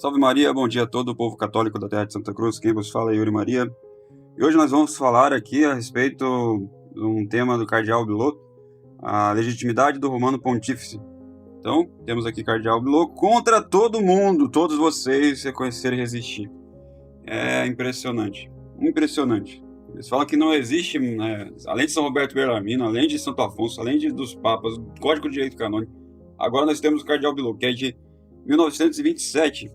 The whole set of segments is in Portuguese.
Salve Maria, bom dia a todo o povo católico da terra de Santa Cruz, quem vos fala é Yuri Maria. E hoje nós vamos falar aqui a respeito de um tema do Cardeal Bilot, a legitimidade do Romano Pontífice. Então, temos aqui Cardeal Bilot contra todo mundo, todos vocês reconhecerem e resistir. É impressionante, impressionante. Eles falam que não existe, além de São Roberto Bellarmino, além de Santo Afonso, além dos Papas, do Código de Direito Canônico, agora nós temos o Cardeal Bilot, que é de 1927,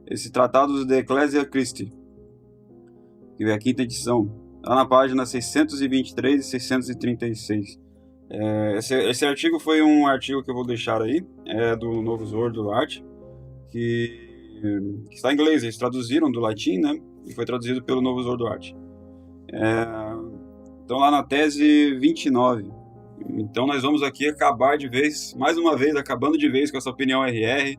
esse Tratado de Ecclesia Christi, que é a quinta edição, está na página 623 e 636. Esse artigo foi um artigo que eu vou deixar aí, do Novus Ordo Arte, que está em inglês, eles traduziram do latim, né, e foi traduzido pelo Novus Ordo Arte. Então lá na tese 29. Então nós vamos aqui acabar de vez, mais uma vez, acabando de vez com essa opinião RR,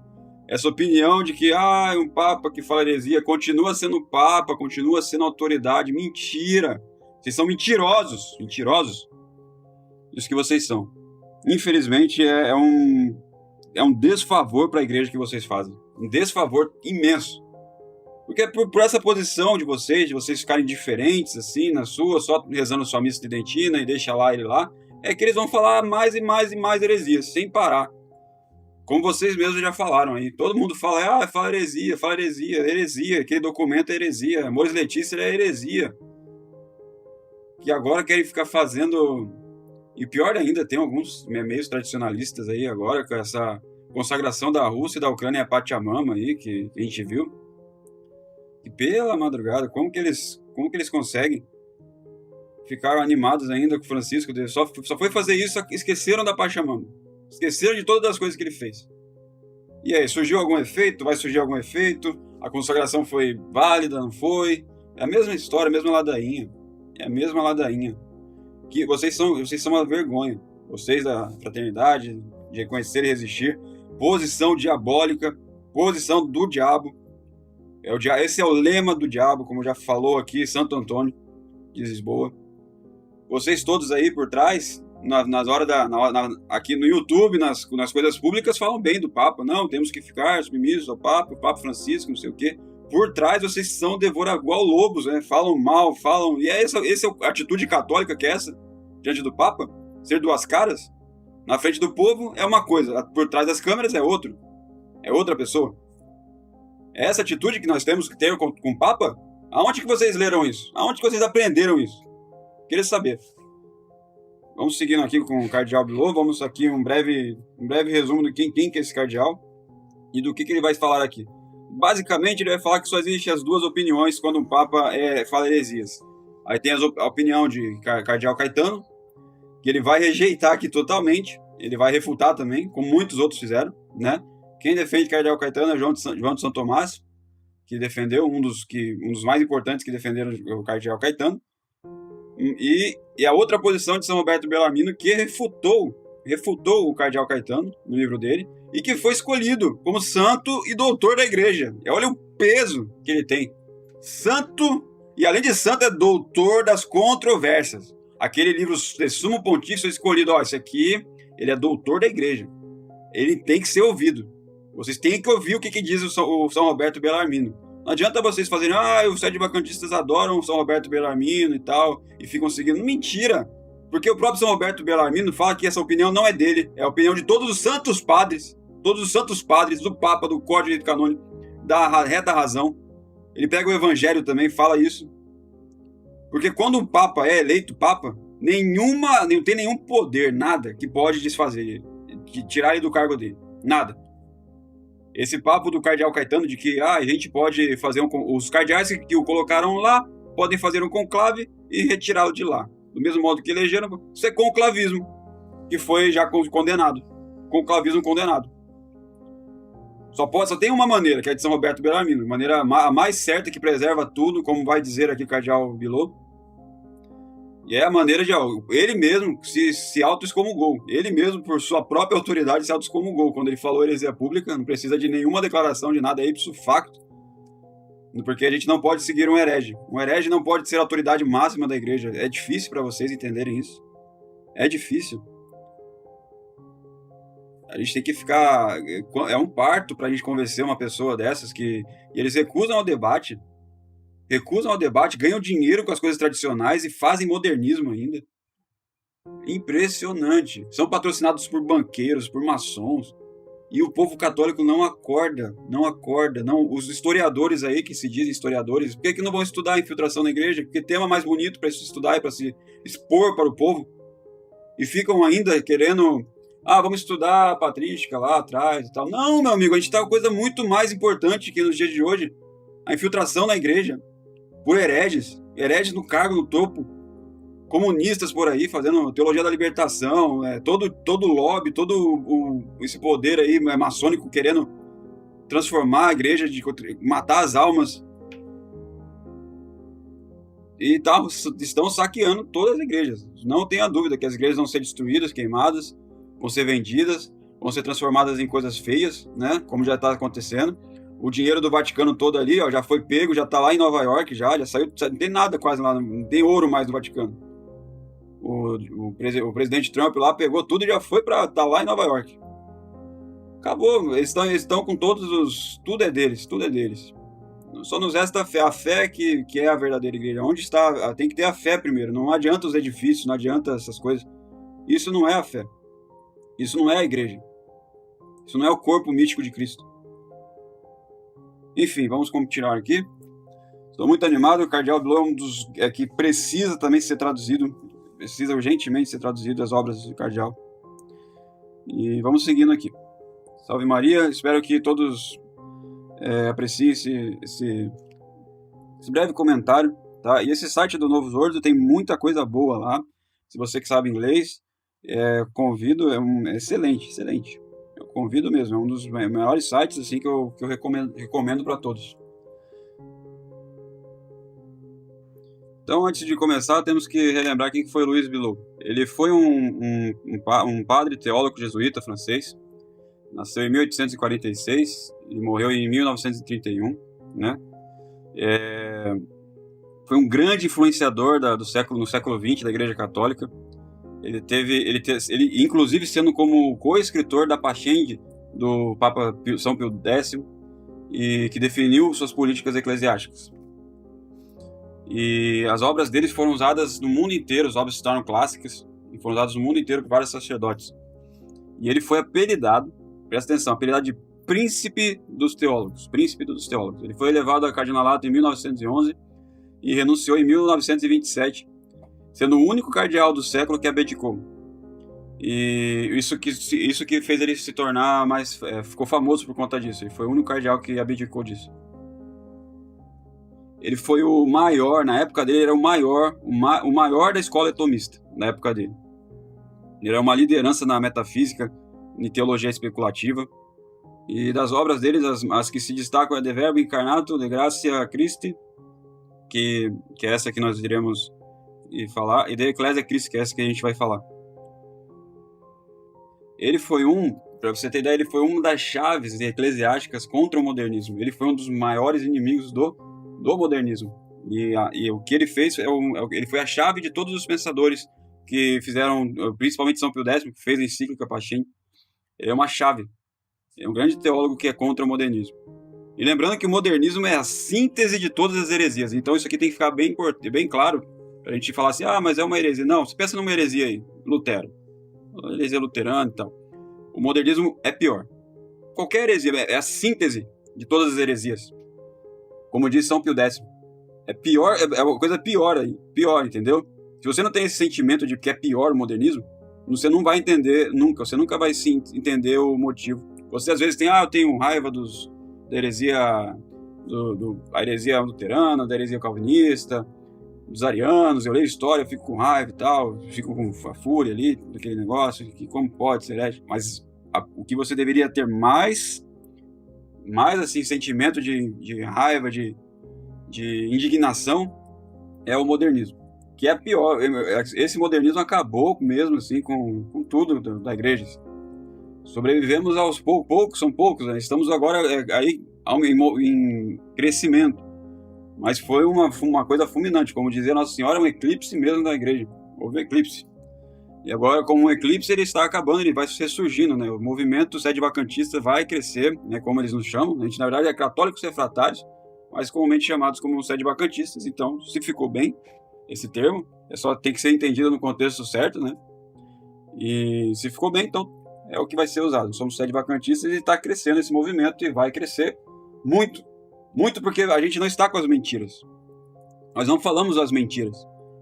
essa opinião de que um Papa que fala heresia continua sendo Papa, continua sendo autoridade. Mentira! Vocês são mentirosos, mentirosos. Isso que vocês são. Infelizmente é um desfavor para a igreja que vocês fazem. Um desfavor imenso. Porque por essa posição de vocês ficarem diferentes assim, na sua, só rezando sua missa tridentina e deixa lá ele lá, é que eles vão falar mais e mais e mais heresias, sem parar. Como vocês mesmos já falaram aí. Todo mundo fala, fala heresia. Aquele documento é heresia. Amores Letícia é heresia. Que agora querem ficar fazendo... E pior ainda, tem alguns meios tradicionalistas aí agora, com essa consagração da Rússia e da Ucrânia a Pachamama aí, que a gente viu. E pela madrugada, como que eles conseguem ficar animados ainda com o Francisco? Só foi fazer isso, esqueceram da Pachamama. Esqueceram de todas as coisas que ele fez. E aí, surgiu algum efeito? Vai surgir algum efeito? A consagração foi válida? Não foi? É a mesma história, a mesma ladainha. É a mesma ladainha. Que vocês são uma vergonha. Vocês da fraternidade, de reconhecer e resistir. Posição diabólica. Posição do diabo. Esse é o lema do diabo, como já falou aqui Santo Antônio de Lisboa. Vocês todos aí por trás... nas horas aqui no YouTube, nas coisas públicas, falam bem do Papa. Não, temos que ficar submissos ao Papa, o Papa Francisco, não sei o quê. Por trás, vocês são igual lobos, né? Falam mal, falam... E essa é a atitude católica que é essa, diante do Papa? Ser duas caras? Na frente do povo é uma coisa, por trás das câmeras é outro. É outra pessoa. É essa atitude que nós temos que ter com o Papa? Aonde que vocês leram isso? Aonde que vocês aprenderam isso? Queria saber. Vamos seguindo aqui com o Cardeal Bilot, vamos aqui um breve resumo de quem que é esse cardeal e do que ele vai falar aqui. Basicamente, ele vai falar que só existem as duas opiniões quando um Papa fala heresias. Aí tem a opinião de Cardeal Caetano, que ele vai rejeitar aqui totalmente, ele vai refutar também, como muitos outros fizeram, né? Quem defende Cardeal Caetano é João de São Tomás, que defendeu, um dos mais importantes que defenderam o Cardeal Caetano. E a outra posição de São Roberto Bellarmino, que refutou o Cardeal Caetano no livro dele, e que foi escolhido como santo e doutor da igreja. E olha o peso que ele tem. Santo, e além de santo, é doutor das controvérsias. Aquele livro de Sumo Pontífice foi escolhido, esse aqui, ele é doutor da igreja. Ele tem que ser ouvido. Vocês têm que ouvir o que diz o São Roberto Bellarmino. Não adianta vocês fazerem, os sede-vacantistas adoram o São Roberto Bellarmino e tal, e ficam seguindo. Mentira! Porque o próprio São Roberto Bellarmino fala que essa opinião não é dele, é a opinião de todos os santos padres do Papa, do Código de Direito Canônico, da reta razão. Ele pega o Evangelho também, fala isso. Porque quando um Papa é eleito Papa, não tem nenhum poder, nada, que pode desfazer ele, tirar ele do cargo dele. Nada. Esse papo do Cardeal Caetano de que a gente pode fazer os cardeais que o colocaram lá podem fazer um conclave e retirá-lo de lá. Do mesmo modo que elegeram, isso é conclavismo, que foi já condenado. Conclavismo condenado. Só tem uma maneira, que é de São Roberto Bellarmino, maneira a mais certa que preserva tudo, como vai dizer aqui o Cardeal Bilot. E é a maneira de ele mesmo se auto-excomungou. Ele mesmo, por sua própria autoridade, se auto-excomungou. Quando ele falou heresia pública, não precisa de nenhuma declaração de nada, é ipso facto. Porque a gente não pode seguir um herege. Um herege não pode ser a autoridade máxima da igreja. É difícil para vocês entenderem isso. É difícil. A gente tem que ficar... É um parto pra gente convencer uma pessoa dessas que... E eles recusam ao debate, ganham dinheiro com as coisas tradicionais e fazem modernismo ainda. Impressionante. São patrocinados por banqueiros, por maçons. E o povo católico não acorda. Não. Os historiadores aí, que se dizem historiadores, por que não vão estudar a infiltração na igreja? Porque tema mais bonito para se estudar e para se expor para o povo. E ficam ainda querendo... vamos estudar a patrística lá atrás e tal. Não, meu amigo, a gente tá com coisa muito mais importante que nos dias de hoje. A infiltração na igreja. Por hereges no cargo, no topo, comunistas por aí, fazendo teologia da libertação, todo lobby, esse poder aí maçônico querendo transformar a igreja, matar as almas. E estão saqueando todas as igrejas. Não tenha dúvida que as igrejas vão ser destruídas, queimadas, vão ser vendidas, vão ser transformadas em coisas feias, né? Como já está acontecendo. O dinheiro do Vaticano todo ali, ó, já foi pego, já tá lá em Nova York, já saiu, não tem nada quase lá, não tem ouro mais no Vaticano. O presidente Trump lá pegou tudo e já foi pra tá lá em Nova York. Acabou, eles estão com tudo é deles. Só nos resta a fé que é a verdadeira igreja. Onde está? Tem que ter a fé primeiro, não adianta os edifícios, não adianta essas coisas. Isso não é a fé. Isso não é a igreja. Isso não é o corpo místico de Cristo. Enfim, vamos continuar aqui. Estou muito animado. O Cardeal Blow é um dos que precisa também ser traduzido. Precisa urgentemente ser traduzido as obras do Cardeal. E vamos seguindo aqui. Salve Maria. Espero que todos apreciem esse breve comentário. Tá? E esse site do Novus Ordo tem muita coisa boa lá. Se você que sabe inglês, convido. É excelente. Eu convido mesmo, é um dos melhores sites assim, que eu recomendo para todos. Então, antes de começar, temos que relembrar quem foi Louis Billow. Ele foi um padre teólogo jesuíta francês. Nasceu em 1846 e morreu em 1931. Né? Foi um grande influenciador no século XX da Igreja Católica. Ele inclusive sendo como co-escritor da Pascendi do Papa São Pio X, e que definiu suas políticas eclesiásticas. E as obras dele foram usadas no mundo inteiro, as obras se tornaram clássicas e foram usadas no mundo inteiro por vários sacerdotes. E ele foi apelidado, presta atenção, apelidado de Príncipe dos Teólogos. Ele foi elevado a cardinalato em 1911 e renunciou em 1927. Sendo o único cardeal do século que abdicou. E isso que fez ele se tornar mais... ficou famoso por conta disso. Ele foi o único cardeal que abdicou disso. Ele foi o maior, na época dele, era o maior da escola tomista, na época dele. Ele era uma liderança na metafísica, em teologia especulativa. E das obras dele, as que se destacam é De Verbo Incarnato, De Gratia Christi, que é essa que nós iremos falar, e de Ecclesia Christi, que é essa que a gente vai falar. Ele foi para você ter ideia, ele foi uma das chaves eclesiásticas contra o modernismo. Ele foi um dos maiores inimigos do modernismo. E o que ele fez, ele foi a chave de todos os pensadores que fizeram, principalmente São Pio X, que fez a encíclica Pascendi. Ele é uma chave. Ele é um grande teólogo que é contra o modernismo. E lembrando que o modernismo é a síntese de todas as heresias. Então isso aqui tem que ficar bem claro. A gente falar assim, mas é uma heresia. Não, você pensa numa heresia aí, Lutero. Heresia luterana e tal. O modernismo é pior. Qualquer heresia é a síntese de todas as heresias. Como diz São Pio X. É pior, é uma coisa pior aí. Pior, entendeu? Se você não tem esse sentimento de que é pior o modernismo, você não vai entender nunca. Você nunca vai entender o motivo. Você às vezes tem, eu tenho raiva da heresia, a heresia luterana, da heresia calvinista, dos arianos, eu leio história, fico com raiva e tal, fico com a fúria ali, daquele negócio, que como pode ser herege. Mas o que você deveria ter mais assim, sentimento de raiva, de indignação, é o modernismo. Que é pior, esse modernismo acabou mesmo assim com tudo da igreja. Sobrevivemos aos poucos, são poucos, né? Estamos agora aí em crescimento. Mas foi uma coisa fulminante, como dizia Nossa Senhora, um eclipse mesmo da igreja. Houve eclipse. E agora, como um eclipse, ele está acabando, ele vai ressurgindo, né? O movimento sede-vacantista vai crescer, né? Como eles nos chamam. A gente, na verdade, é católicos refratários, mas comumente chamados como sede-vacantistas. Então, se ficou bem esse termo, só tem que ser entendido no contexto certo, né? E se ficou bem, então é o que vai ser usado. Somos sede-vacantistas e está crescendo esse movimento e vai crescer muito. Muito porque a gente não está com as mentiras. Nós não falamos as mentiras.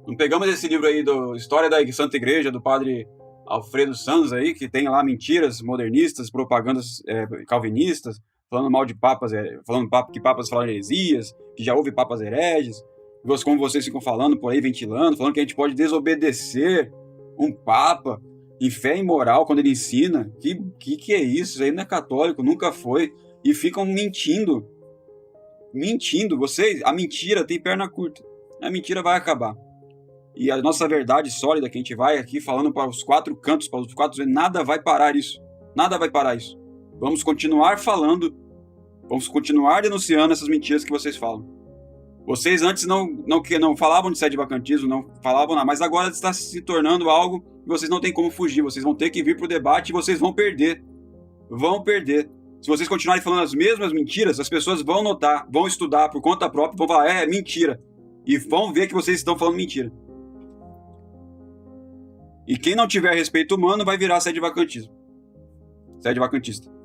Não pegamos esse livro aí do História da Santa Igreja, do padre Alfredo Sanz aí, que tem lá mentiras modernistas, propagandas calvinistas, falando mal de papas, falando que papas falam heresias, que já houve papas hereges, como vocês ficam falando por aí, ventilando, falando que a gente pode desobedecer um papa em fé e moral quando ele ensina. Que é isso? Isso aí não é católico, nunca foi. E ficam mentindo. Vocês, a mentira tem perna curta. A mentira vai acabar. E a nossa verdade sólida, que a gente vai aqui falando para os quatro cantos, para os quatro, nada vai parar isso. Nada vai parar isso. Vamos continuar falando, vamos continuar denunciando essas mentiras que vocês falam. Vocês antes não falavam de sede-vacantismo, não falavam nada, mas agora está se tornando algo que vocês não têm como fugir. Vocês vão ter que vir para o debate e vocês vão perder. Vão perder. Se vocês continuarem falando as mesmas mentiras, as pessoas vão notar, vão estudar por conta própria, vão falar, é mentira. E vão ver que vocês estão falando mentira. E quem não tiver respeito humano vai virar sede-vacantista.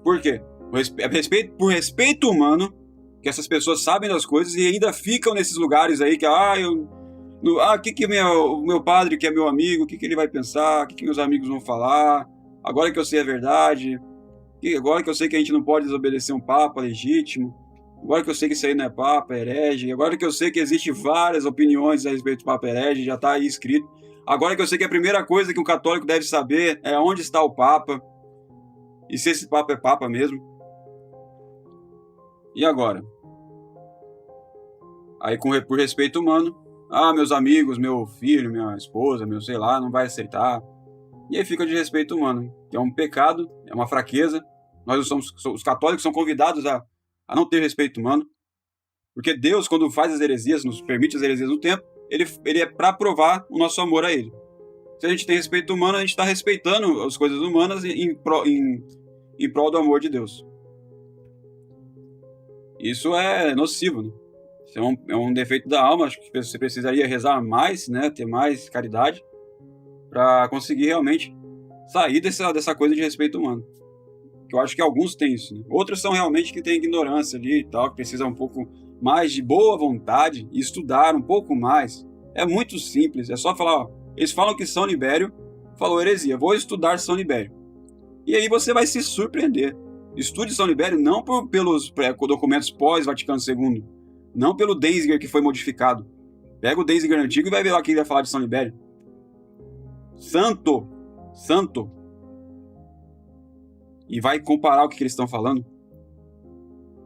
Por quê? Por respeito humano, que essas pessoas sabem das coisas e ainda ficam nesses lugares aí que, que o meu padre, que é meu amigo, o que ele vai pensar, o que meus amigos vão falar, agora que eu sei a verdade, agora que eu sei que a gente não pode desobedecer um papa legítimo, agora que eu sei que isso aí não é papa, é herege, agora que eu sei que existem várias opiniões a respeito do papa herege, já está aí escrito, agora que eu sei que a primeira coisa que um católico deve saber é onde está o papa, e se esse papa é papa mesmo. E agora? Aí, por respeito humano, meus amigos, meu filho, minha esposa, meu sei lá, não vai aceitar. E aí fica de respeito humano, que é um pecado, é uma fraqueza. Os católicos são convidados a não ter respeito humano, porque Deus, quando faz as heresias, nos permite as heresias no tempo, ele é para provar o nosso amor a ele. Se a gente tem respeito humano, a gente está respeitando as coisas humanas em prol do amor de Deus. Isso é nocivo, né? Isso é um defeito da alma. Acho que você precisaria rezar mais, né? Ter mais caridade para conseguir realmente sair dessa coisa de respeito humano. Que eu acho que alguns têm isso, né? Outros são realmente que têm ignorância ali e tal, que precisam um pouco mais de boa vontade e estudar um pouco mais. É muito simples, é só falar, eles falam que São Libério falou heresia, vou estudar São Libério. E aí você vai se surpreender. Estude São Libério não pelos documentos pós-Vaticano II, não pelo Denziger que foi modificado. Pega o Denziger antigo e vai ver lá quem vai falar de São Libério. Santo. E vai comparar o que eles estão falando.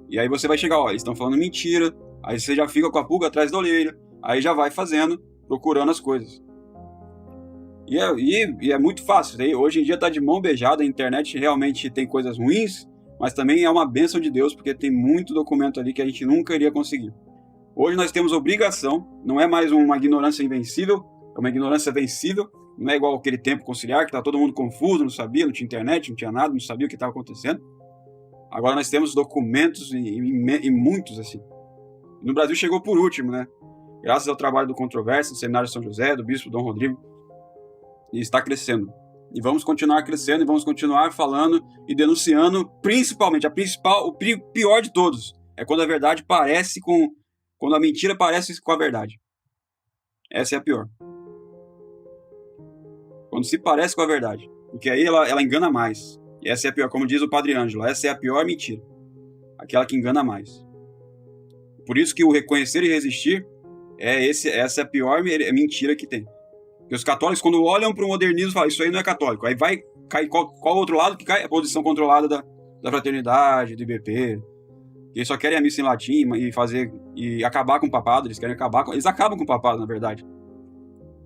E aí você vai chegar, eles estão falando mentira, aí você já fica com a pulga atrás da orelha, aí já vai fazendo, procurando as coisas. E é muito fácil. Hoje em dia está de mão beijada, a internet realmente tem coisas ruins, mas também é uma bênção de Deus, porque tem muito documento ali que a gente nunca iria conseguir. Hoje nós temos obrigação, não é mais uma ignorância invencível, é uma ignorância vencível, não é igual aquele tempo conciliar, que tá todo mundo confuso, não sabia, não tinha internet, não tinha nada, não sabia o que estava acontecendo. Agora nós temos documentos e muitos, assim. No Brasil chegou por último, né? Graças ao trabalho do Controvérsia, do Seminário de São José, do Bispo Dom Rodrigo, e está crescendo. E vamos continuar crescendo e vamos continuar falando e denunciando, principalmente, o pior de todos, é quando a verdade quando a mentira parece com a verdade. Essa é a pior. Quando se parece com a verdade, porque aí ela engana mais. E essa é a pior, como diz o Padre Ângelo, essa é a pior mentira, aquela que engana mais. Por isso que o reconhecer e resistir, essa é a pior mentira que tem. Porque os católicos, quando olham para o modernismo, falam, isso aí não é católico. Aí vai cair qual outro lado que cai? A posição controlada da fraternidade, do IBP. Eles só querem a missa em latim e acabar com o papado. Eles acabam com o papado, na verdade.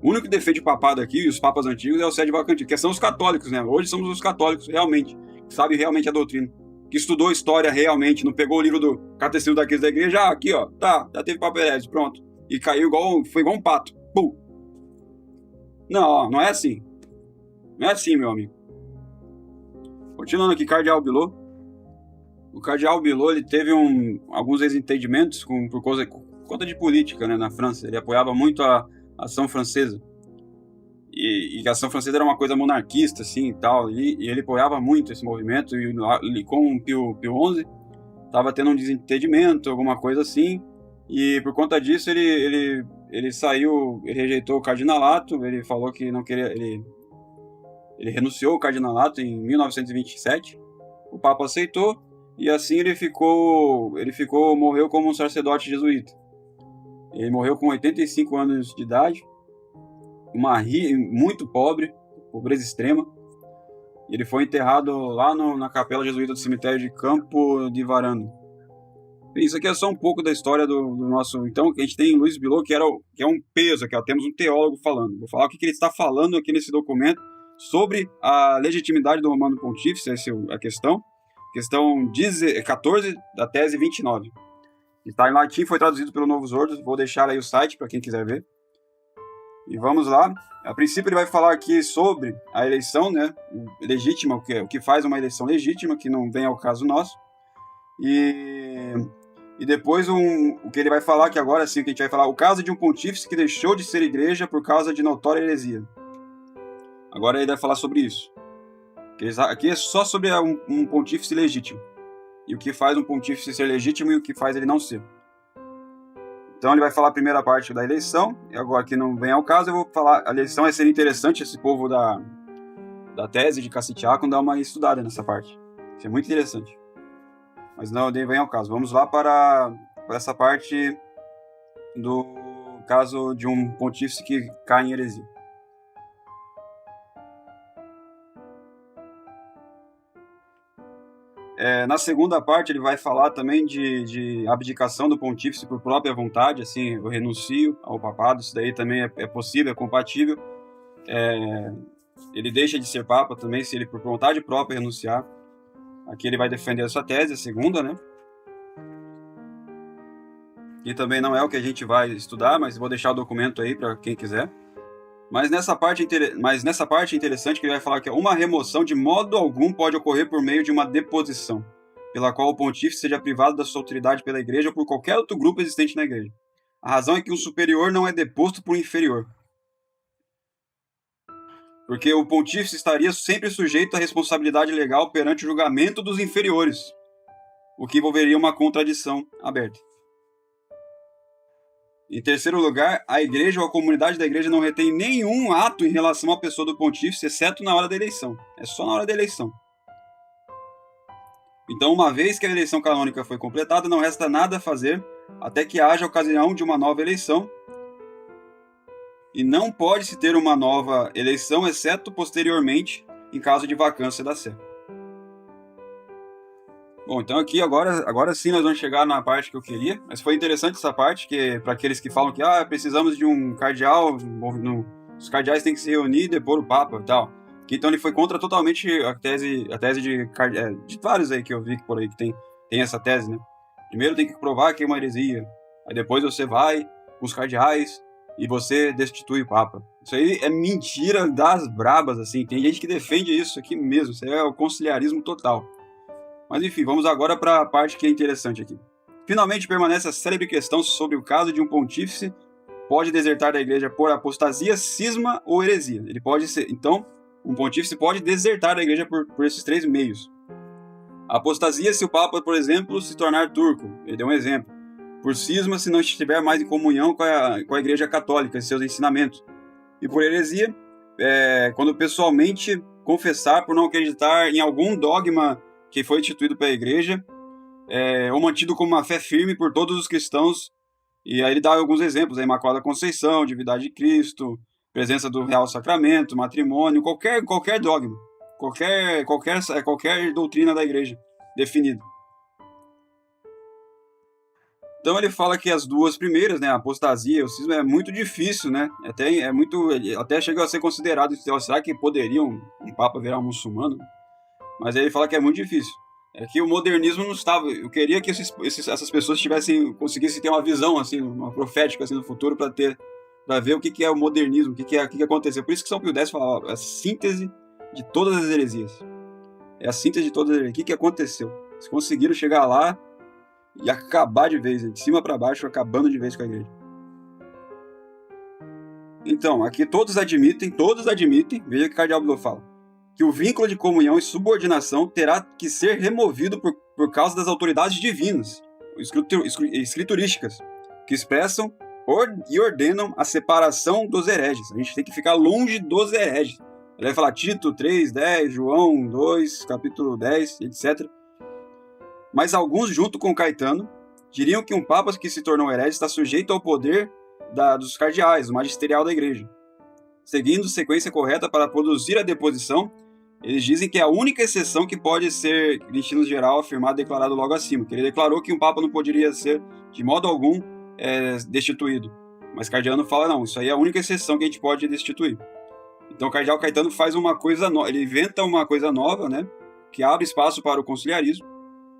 O único defeito de papado aqui, e os papas antigos, é o sede-vacantista, que são os católicos, né? Hoje somos os católicos, realmente, que sabem realmente a doutrina, que estudou história realmente, não pegou o livro do Catecismo daqueles da igreja, aqui, ó, já teve papa herege, pronto. E caiu foi igual um pato. Pum! Não é assim. Não é assim, meu amigo. Continuando aqui, Cardeal Bilot. O Cardeal Bilot, ele teve alguns desentendimentos por conta de política, né, na França. Ele apoiava muito a ação francesa. E a ação francesa era uma coisa monarquista, assim, e tal. E ele apoiava muito esse movimento. E com o Pio XI, estava tendo um desentendimento, alguma coisa assim. E por conta disso, ele saiu, ele rejeitou o cardinalato. Ele falou que não queria... Ele renunciou ao cardinalato em 1927. O Papa aceitou e assim morreu como um sacerdote jesuíta. Ele morreu com 85 anos de idade, muito pobre, pobreza extrema. Ele foi enterrado lá na capela jesuíta do cemitério de Campo de Varano. Isso aqui é só um pouco da história do nosso... Então, a gente tem Luiz Bilot, que é um peso aqui, ó. Temos um teólogo falando. Vou falar o que ele está falando aqui nesse documento sobre a legitimidade do Romano Pontífice, essa é a questão. Questão 14 da tese 29. Está em latim, foi traduzido pelo Novos Ordos. Vou deixar aí o site para quem quiser ver. E vamos lá. A princípio ele vai falar aqui sobre a eleição, né, legítima, o que faz uma eleição legítima, que não vem ao caso nosso. E depois o que ele vai falar, que agora sim, que a gente vai falar, o caso de um pontífice que deixou de ser igreja por causa de notória heresia. Agora ele vai falar sobre isso. Aqui é só sobre um pontífice legítimo. E o que faz um pontífice ser legítimo e o que faz ele não ser. Então ele vai falar a primeira parte da eleição. E agora que não vem ao caso, eu vou falar... A eleição vai ser interessante, esse povo da tese de Cassitiacum dar uma estudada nessa parte. Isso é muito interessante. Mas não vem ao caso. Vamos lá para essa parte do caso de um pontífice que cai em heresia. Na segunda parte ele vai falar também de abdicação do pontífice por própria vontade, assim, eu renuncio ao papado, isso daí também é possível, é compatível. Ele deixa de ser papa também, se ele por vontade própria renunciar. Aqui ele vai defender essa tese, a segunda, né? E também não é o que a gente vai estudar, mas vou deixar o documento aí para quem quiser. Mas nessa parte é interessante que ele vai falar que uma remoção de modo algum pode ocorrer por meio de uma deposição, pela qual o pontífice seja privado da sua autoridade pela igreja ou por qualquer outro grupo existente na igreja. A razão é que um superior não é deposto por um inferior, porque o pontífice estaria sempre sujeito à responsabilidade legal perante o julgamento dos inferiores, o que envolveria uma contradição aberta. Em terceiro lugar, a igreja ou a comunidade da igreja não retém nenhum ato em relação à pessoa do pontífice, exceto na hora da eleição. É só na hora da eleição. Então, uma vez que a eleição canônica foi completada, não resta nada a fazer até que haja ocasião de uma nova eleição. E não pode-se ter uma nova eleição, exceto posteriormente, em caso de vacância da sé. Bom, então aqui agora sim nós vamos chegar na parte que eu queria, mas foi interessante essa parte, que para aqueles que falam que precisamos de um cardeal, os cardeais têm que se reunir e depor o Papa e tal. Então ele foi contra totalmente a tese de vários aí que eu vi por aí que tem essa tese, né? Primeiro tem que provar que é uma heresia, aí depois você vai com os cardeais e você destitui o Papa. Isso aí é mentira das brabas, assim, tem gente que defende isso aqui mesmo, isso aí é o conciliarismo total. Mas enfim, vamos agora para a parte que é interessante aqui. Finalmente permanece a célebre questão sobre o caso de um pontífice pode desertar da igreja por apostasia, cisma ou heresia. Ele pode ser, então, um pontífice pode desertar da igreja por esses três meios. A apostasia, se o Papa, por exemplo, se tornar turco. Ele deu um exemplo. Por cisma, se não estiver mais em comunhão com a igreja católica e seus ensinamentos. E por heresia, quando pessoalmente confessar por não acreditar em algum dogma que foi instituído pela igreja, ou mantido como uma fé firme por todos os cristãos. E aí ele dá alguns exemplos, a Imaculada Conceição, divindade de Cristo, presença do Real Sacramento, matrimônio, qualquer dogma, qualquer doutrina da igreja definida. Então ele fala que as duas primeiras, né, a apostasia e o cisma, é muito difícil, né? Até chega a ser considerado, será que poderia um Papa virar um muçulmano? Mas aí ele fala que é muito difícil. É que o modernismo não estava... Eu queria que essas pessoas conseguissem ter uma visão, assim, uma profética assim, no futuro para ver o que é o modernismo, o que aconteceu. Por isso que São Pio X fala, a síntese de todas as heresias. É a síntese de todas as heresias. O que aconteceu? Eles conseguiram chegar lá e acabar de vez, de cima para baixo, acabando de vez com a igreja. Então, aqui todos admitem, veja o que o cardeal Bilow fala, que o vínculo de comunhão e subordinação terá que ser removido por causa das autoridades divinas, escriturísticas, que expressam e ordenam a separação dos hereges. A gente tem que ficar longe dos hereges. Ele vai falar Tito 3, 10, João 2, capítulo 10, etc. Mas alguns, junto com Caetano, diriam que um papa que se tornou herege está sujeito ao poder dos cardeais, o magisterial da igreja. Seguindo sequência correta para produzir a deposição, eles dizem que é a única exceção que pode ser, destino geral, afirmado e declarado logo acima, que ele declarou que um papa não poderia ser, de modo algum, destituído. Mas Cardiano fala, não, isso aí é a única exceção que a gente pode destituir. Então o cardeal Caetano faz uma coisa nova, ele inventa uma coisa nova, né, que abre espaço para o conciliarismo,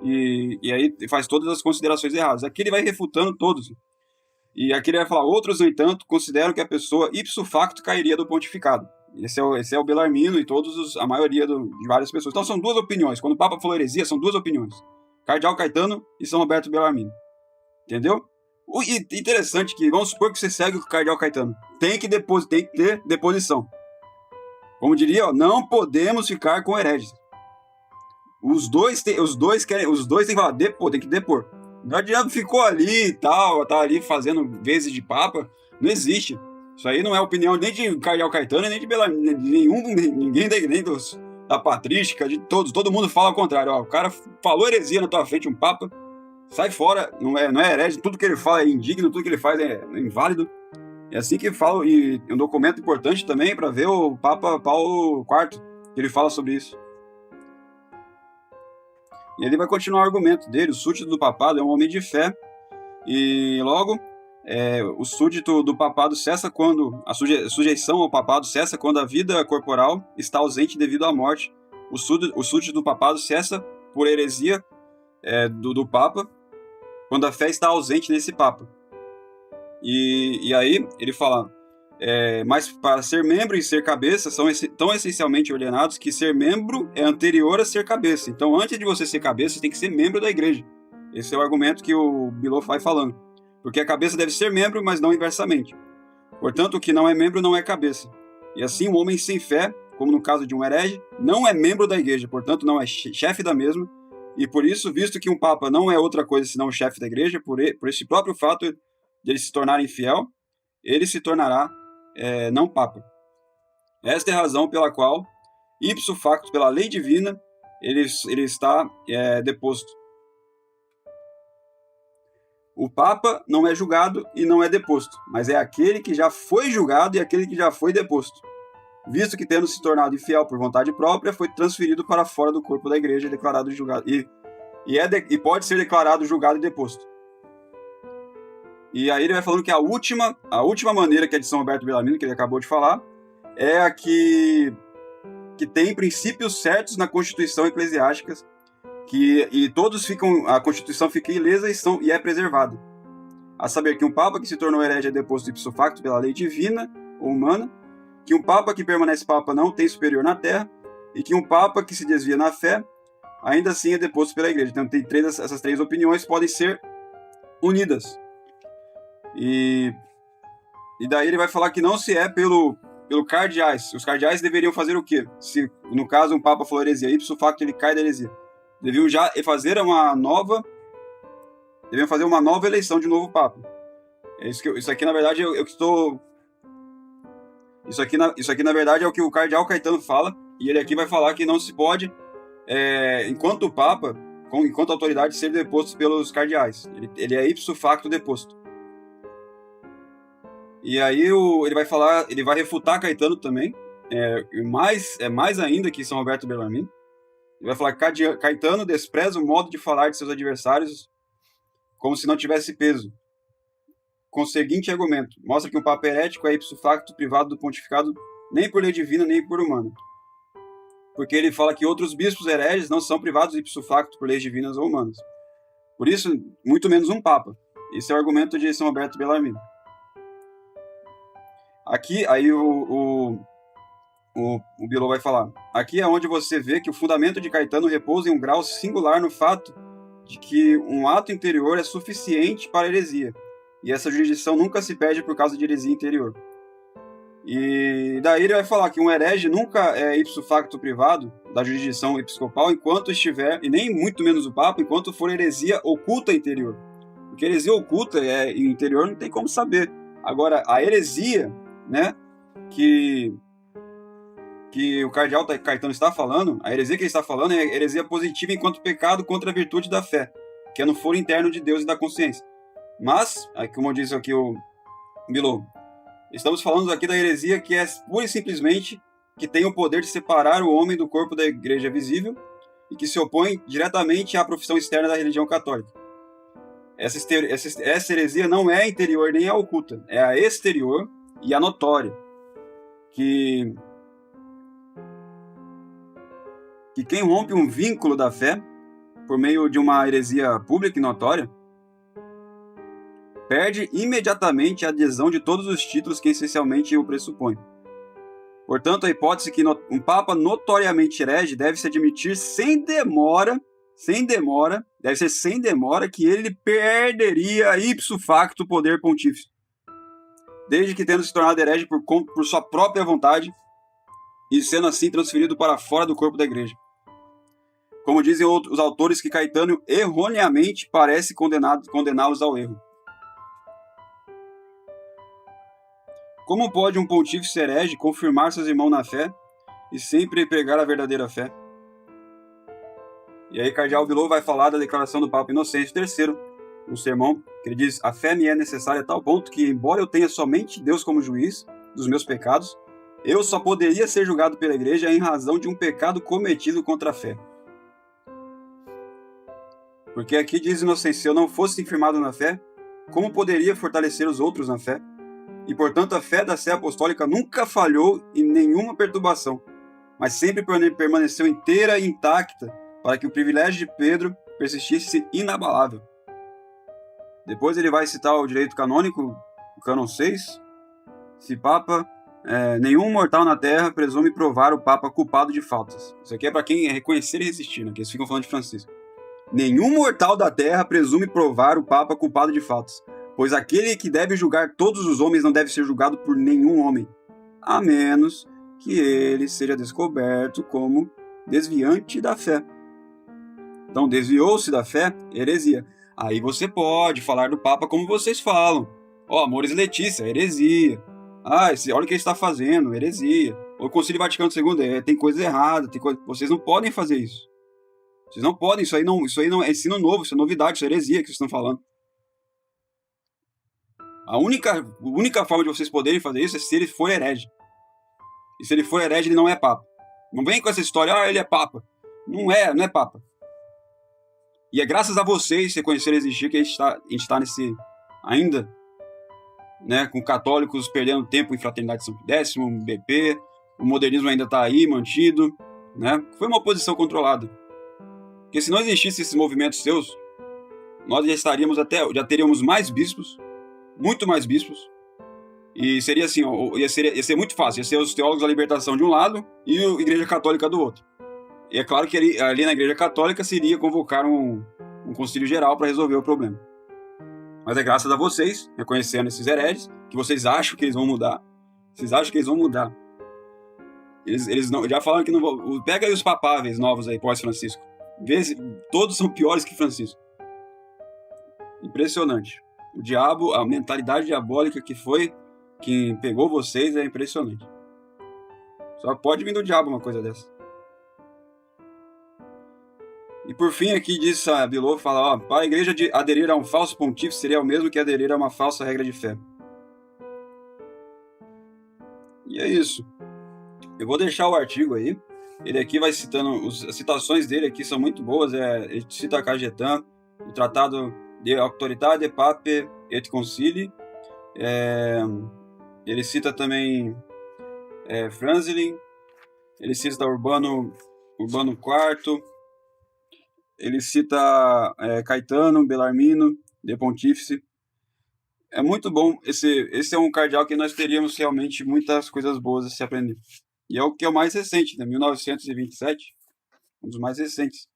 e aí faz todas as considerações erradas. Aqui ele vai refutando todos. E aqui ele vai falar, outros, no entanto, consideram que a pessoa ipso facto cairia do pontificado. Esse é o Bellarmino e a maioria de várias pessoas. Então são duas opiniões. Quando o Papa falou heresia, são duas opiniões. Cardeal Caetano e São Roberto Bellarmino. Entendeu? E interessante que, vamos supor que você segue o Cardeal Caetano. Tem que ter deposição. Como diria, não podemos ficar com hereges. Os dois têm que falar, tem que depor. Não adianta, ficou ali e tal, tá ali fazendo vezes de papa, não existe. Isso aí não é opinião nem de Cardeal Caetano, nem de ninguém da patrística, de todos. Todo mundo fala ao contrário. Ó, o cara falou heresia na tua frente, um papa, sai fora, não é herege, tudo que ele fala é indigno, tudo que ele faz é inválido. É assim que fala, e um documento importante também para ver o Papa Paulo IV, que ele fala sobre isso. E ele vai continuar o argumento dele. O súdito do papado é um homem de fé, e logo o súdito do papado cessa quando a sujeição ao papado cessa quando a vida corporal está ausente devido à morte. O súdito do papado cessa por heresia do papa quando a fé está ausente nesse papa. E aí ele fala, mas para ser membro e ser cabeça são tão essencialmente ordenados que ser membro é anterior a ser cabeça. Então, antes de você ser cabeça, você tem que ser membro da igreja. Esse é o argumento que o Bilow vai falando. Porque a cabeça deve ser membro, mas não inversamente. Portanto, o que não é membro não é cabeça. E assim, um homem sem fé, como no caso de um herege, não é membro da igreja, portanto, não é chefe da mesma. E por isso, visto que um papa não é outra coisa senão o chefe da igreja, por esse próprio fato de ele se tornar infiel, ele se tornará não papa. Esta é a razão pela qual, ipso facto, pela lei divina, ele está deposto. O papa não é julgado e não é deposto, mas é aquele que já foi julgado e aquele que já foi deposto. Visto que, tendo se tornado infiel por vontade própria, foi transferido para fora do corpo da igreja e declarado julgado, e pode ser declarado julgado e deposto. E aí ele vai falando que a última maneira, que é de São Roberto Bellarmino, que ele acabou de falar, é a que tem princípios certos na Constituição eclesiástica, e a Constituição fica ilesa e é preservada. A saber que um papa que se tornou herege é deposto ipso facto pela lei divina ou humana, que um papa que permanece papa não tem superior na terra, e que um papa que se desvia na fé, ainda assim é deposto pela igreja. Então essas três opiniões podem ser unidas. E daí ele vai falar que não se é pelo cardeais. Os cardeais deveriam fazer o quê? Se, no caso, um papa falou heresia, ipso facto ele cai da heresia. Deviam já fazer uma nova eleição de novo papa. Isso aqui, na verdade, eu que estou... Isso aqui, na verdade, é o que o cardeal Caetano fala, e ele aqui vai falar que não se pode, enquanto papa, enquanto autoridade, ser deposto pelos cardeais. Ele é ipso facto deposto. E aí ele vai refutar Caetano também, mais ainda que São Roberto Bellarmino. Ele vai falar que Caetano despreza o modo de falar de seus adversários como se não tivesse peso. Com o seguinte argumento: mostra que um papa herético é ipso facto privado do pontificado nem por lei divina nem por humana. Porque ele fala que outros bispos hereges não são privados ipso facto por leis divinas ou humanas. Por isso, muito menos um papa. Esse é o argumento de São Roberto Bellarmino. Aqui, aí o o Bilô vai falar. Aqui é onde você vê que o fundamento de Caetano repousa em um grau singular no fato de que um ato interior é suficiente para a heresia, e essa jurisdição nunca se perde por causa de heresia interior. E daí ele vai falar que um herege nunca é ipso facto privado da jurisdição episcopal enquanto estiver, e nem muito menos o Papa, enquanto for heresia oculta interior. Porque heresia oculta e interior não tem como saber. Agora, a heresia, né, que o cardeal Caetano está falando, a heresia que ele está falando é a heresia positiva enquanto pecado contra a virtude da fé, que é no foro interno de Deus e da consciência. Mas, como disse aqui o Bilô, estamos falando aqui da heresia que é pura e simplesmente que tem o poder de separar o homem do corpo da igreja visível e que se opõe diretamente à profissão externa da religião católica. Essa heresia não é interior nem é oculta, é a exterior e a notória, que quem rompe um vínculo da fé por meio de uma heresia pública e notória perde imediatamente a adesão de todos os títulos que essencialmente o pressupõem. Portanto, a hipótese que um Papa notoriamente herege deve se admitir sem demora, que ele perderia ipso facto o poder pontífice, desde que tendo se tornado herege por sua própria vontade e sendo assim transferido para fora do corpo da igreja. Como dizem os autores, que Caetano erroneamente parece condená-los ao erro. Como pode um pontífice herege confirmar seus irmãos na fé e sempre pregar a verdadeira fé? E aí Cardeal Bilô vai falar da declaração do Papa Inocêncio III, no sermão, que ele diz: a fé me é necessária a tal ponto que, embora eu tenha somente Deus como juiz dos meus pecados, eu só poderia ser julgado pela igreja em razão de um pecado cometido contra a fé. Porque aqui diz Inocêncio: se eu não fosse firmado na fé, como poderia fortalecer os outros na fé? E, portanto, a fé da Sé Apostólica nunca falhou em nenhuma perturbação, mas sempre permaneceu inteira e intacta para que o privilégio de Pedro persistisse inabalável. Depois ele vai citar o direito canônico, o cânon 6, se Papa, nenhum mortal na terra presume provar o Papa culpado de faltas. Isso aqui é para quem reconhecer e resistir, né? Que eles ficam falando de Francisco. Nenhum mortal da terra presume provar o Papa culpado de faltas, pois aquele que deve julgar todos os homens não deve ser julgado por nenhum homem, a menos que ele seja descoberto como desviante da fé. Então, desviou-se da fé, heresia. Aí você pode falar do Papa como vocês falam. Amores Letícia, heresia. Olha o que ele está fazendo, heresia. O Concílio Vaticano II, tem coisa errada, vocês não podem fazer isso. Vocês não podem, isso aí não é ensino novo, isso é novidade, isso é heresia que vocês estão falando. A única forma de vocês poderem fazer isso é se ele for herege. E se ele for herege, ele não é Papa. Não vem com essa história, ele é Papa. Não é Papa. E é graças a vocês reconhecerem existir que a gente está nesse ainda, né, com católicos perdendo tempo em Fraternidade São Décimo, BP, o modernismo ainda está aí, mantido, né? Foi uma oposição controlada. Porque se não existissem esses movimentos seus, nós já teríamos mais bispos, muito mais bispos, e seria assim, ia ser muito fácil, ia ser os teólogos da libertação de um lado e a Igreja Católica do outro. E é claro que ali na Igreja Católica seria convocar um concílio geral para resolver o problema. Mas é graças a vocês, reconhecendo esses hereges, que vocês acham que eles vão mudar. Vocês acham que eles vão mudar. Eles não, já falaram que não vão. Pega aí os papáveis novos aí, pós-Francisco. Vê se todos são piores que Francisco. Impressionante. O diabo, a mentalidade diabólica que pegou vocês é impressionante. Só pode vir do diabo uma coisa dessa. E por fim aqui diz Bilô, fala, para a igreja aderir a um falso pontífice seria o mesmo que aderir a uma falsa regra de fé. E é isso. Eu vou deixar o artigo aí. Ele aqui vai citando, as citações dele aqui são muito boas. Ele cita Cajetan, o Tratado de Auctoritate Papae et Concilii. Ele cita também Franzlin. Ele cita Urbano IV. Ele cita Caetano, Bellarmino, De Pontífice. É muito bom. Esse é um cardeal que nós teríamos realmente muitas coisas boas a se aprender. E é o que é o mais recente, né? 1927, um dos mais recentes.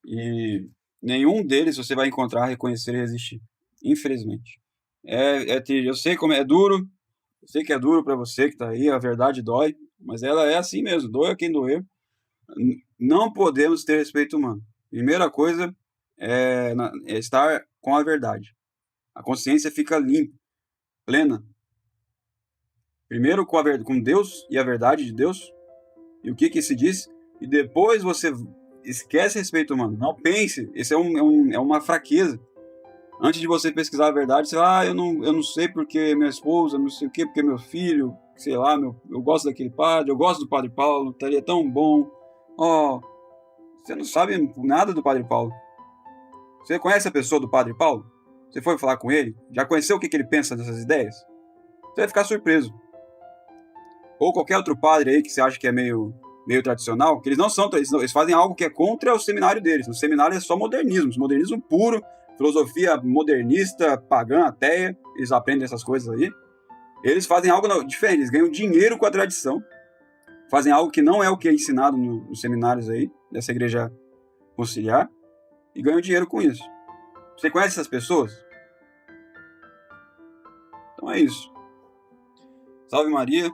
E nenhum deles você vai encontrar, reconhecer e resistir. Infelizmente. Eu sei como é duro, eu sei que é duro para você que tá aí, a verdade dói, mas ela é assim mesmo, doa quem doer. Não podemos ter respeito humano. Primeira coisa é estar com a verdade. A consciência fica limpa, plena. Primeiro com Deus e a verdade de Deus. E o que se diz? E depois você esquece respeito humano. Não pense, isso é uma fraqueza. Antes de você pesquisar a verdade, você fala, eu não sei porque minha esposa, não sei o que, porque meu filho, sei lá, eu gosto daquele padre, eu gosto do Padre Paulo, estaria tão bom. Oh, você não sabe nada do Padre Paulo. Você conhece a pessoa do Padre Paulo? Você foi falar com ele? Já conheceu o que ele pensa dessas ideias? Você vai ficar surpreso. Ou qualquer outro padre aí que você acha que é meio tradicional, que eles não são, eles fazem algo que é contra o seminário deles. No seminário é só modernismo puro, filosofia modernista, pagã, ateia, eles aprendem essas coisas aí. Eles fazem algo diferente, eles ganham dinheiro com a tradição, fazem algo que não é o que é ensinado nos seminários aí, dessa igreja conciliar, e ganham dinheiro com isso. Você conhece essas pessoas? Então é isso. Salve Maria,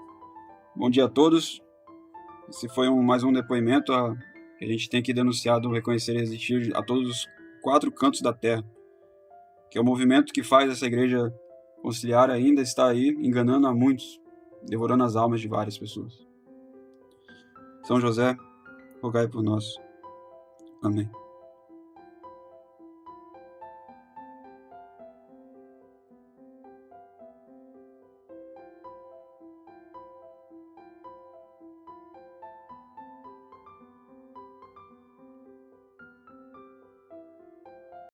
bom dia a todos. Esse foi mais um depoimento que a gente tem que denunciar do Reconhecer e Resistir a todos os 4 cantos da terra, que é o movimento que faz essa igreja conciliar ainda está aí enganando a muitos, devorando as almas de várias pessoas. São José, rogai por nós. Amém.